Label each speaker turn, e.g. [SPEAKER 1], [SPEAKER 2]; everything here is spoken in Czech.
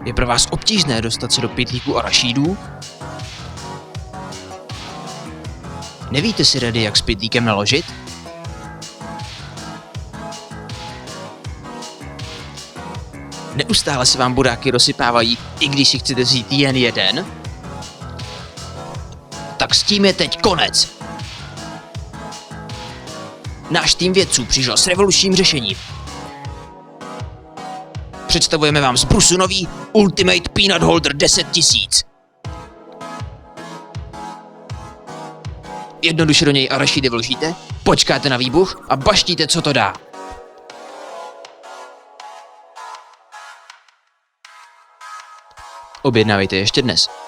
[SPEAKER 1] Je pro vás obtížné dostat se do pytlíku arašídů? Nevíte si rady, jak s pytlíkem naložit? Neustále se vám bodáky rozsypávají, i když si chcete vzít jen jeden? Tak s tím je teď konec! Náš tým vědců přišel s revolučním řešením. Představujeme vám z brusu nový Ultimate Peanut Holder 10 000. Jednoduše do něj arašidy vložíte, počkáte na výbuch a baštíte, co to dá. Objednávejte ještě dnes.